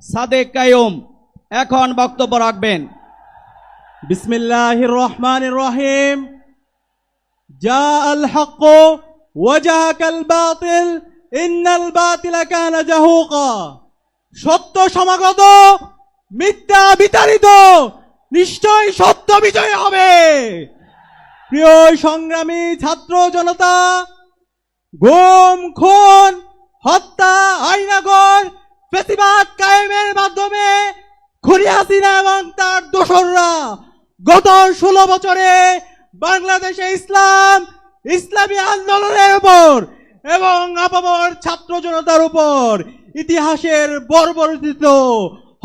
সাদেক কায়ুম এখন বক্তব্য রাখবেন। বিসমিল্লাহির রহমানির রহিম। জাআল হক ওয়া জাহাকাল বাতিল ইন্নাল বাতিলা কানা জাহুকা। সত্য সমাগত, মিথ্যা বিতাড়িত, নিশ্চয় সত্য বিজয় হবে। প্রিয় সংগ্রামী ছাত্র জনতা, গুম, খুন, হত্যা, আইনাগর, ফ্যাসিবাদ কায়েমের মাধ্যমে খুনি হাসিনা এবং তার দোসররা গত 16 বছরে বাংলাদেশে ইসলামী আন্দোলনের উপর এবং আপামর ছাত্র জনতার উপর ইতিহাসের বর্বরোচিত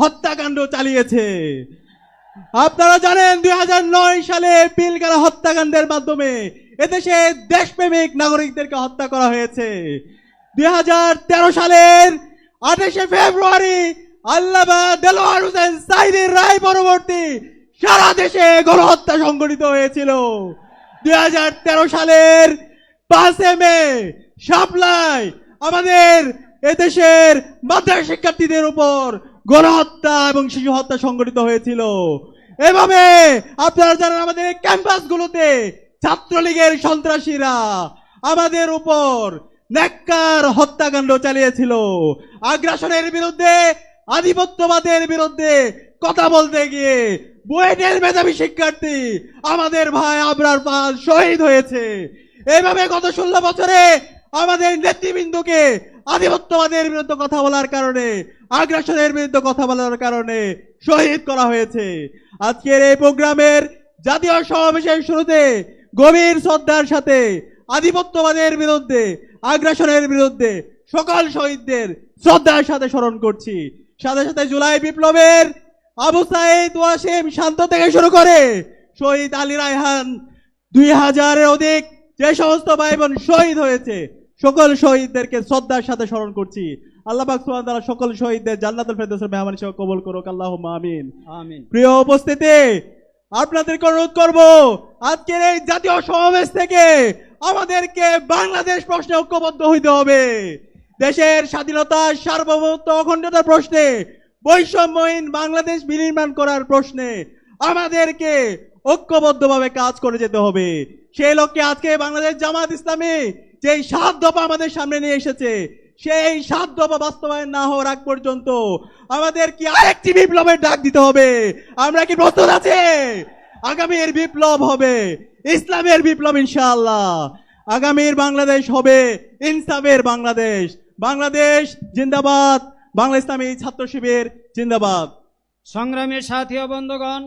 হত্যাকাণ্ড চালিয়েছে। আপনারা জানেন 2009 সালে পিলখানা হত্যাকাণ্ডের মাধ্যমে এদেশে দেশপ্রেমিক নাগরিকদেরকে হত্যা করা হয়েছে। 2013 সালের 28শে ফেব্রুয়ারি আল্লামা দেলোয়ার হোসেন সাঈদীর রায় পরবর্তী সারা দেশে গণহত্যা সংঘটিত হয়েছিল। 2013 সালের 5 মে শাপলায় আমাদের এদেশের মাদ্রাসা শিক্ষার্থীদের উপর গণহত্যা এবং শিশু হত্যা সংঘটিত হয়েছিল। এভাবে আপনারা জানেন আমাদের ক্যাম্পাসগুলোতে ছাত্রলীগের সন্ত্রাসীরা আমাদের উপর নেককার হত্যাকাণ্ড চালিয়েছিল। আগ্রাসনের বিরুদ্ধে, আধিপত্যবাদের বিরুদ্ধে কথা বলতে গিয়ে বুয়েটের মেধাবী শিক্ষার্থী আমাদের ভাই আবরার পাল শহীদ হয়েছে। এইভাবে গত 16 বছরে আমাদের নেতৃবৃন্দকে আধিপত্যবাদের বিরুদ্ধে কথা বলার কারণে, আগ্রাসনের বিরুদ্ধে কথা বলার কারণে শহীদ করা হয়েছে। আজকের এই প্রোগ্রামের জাতীয় সমাবেশের শুরুতে গভীর শ্রদ্ধার সাথে আধিপত্যবাদের বিরুদ্ধে, আগ্রাসনের বিরুদ্ধে সকল শহীদদের শ্রদ্ধার সাথে স্মরণ করছি। সাথে সাথে জুলাই বিপ্লবের আবু সাঈদ ওয়াসিম শান্ত থেকে শুরু করে শহীদ আলী রায়হান 2000-এর অধিক যে সমস্ত ভাই বোন শহীদ হয়েছে, সকল শহীদদেরকে শ্রদ্ধার সাথে স্মরণ করছি। আল্লাহ পাক সুবহানাহু ওয়া তাআলা সকল শহীদদের জান্নাতুল ফেরদৌসের মেহমান হিসেবে কবুল করুক, আল্লাহুম্মা আমিন। আমিন। প্রিয় উপস্থিতি, আপনাদেরকে অনুরোধ করব আজকের এই জাতীয় সমাবেশ থেকে আমাদেরকে বাংলাদেশ প্রশ্নে ঐক্যবদ্ধ হইতে হবে। দেশের স্বাধীনতা, সার্বভৌমত্ব, অখণ্ডতার প্রশ্নে, বৈষম্যহীন বাংলাদেশ বিনির্মাণ করার প্রশ্নে আমাদেরকে ঐক্যবদ্ধভাবে কাজ করে যেতে হবে। সেই লক্ষ্যে আজকে বাংলাদেশ জামাত ইসলামী যেই 7 দফা আমাদের সামনে নিয়ে এসেছে, সেই 7 দফা বাস্তবায়ন না হওয়ার আগ পর্যন্ত আমাদের কি আরেকটি বিপ্লবের ডাক দিতে হবে। আমরা কি প্রস্তুত আছি? আগামীর বিপ্লব হবে ইসলামের বিপ্লব ইনশাআল্লাহ। আগামীর বাংলাদেশ হবে ইনসাফের বাংলাদেশ। বাংলাদেশ জিন্দাবাদ, বাংলা ইসলামী ছাত্র শিবির জিন্দাবাদ। সংগ্রামী সাথী ও বন্ধুগণ,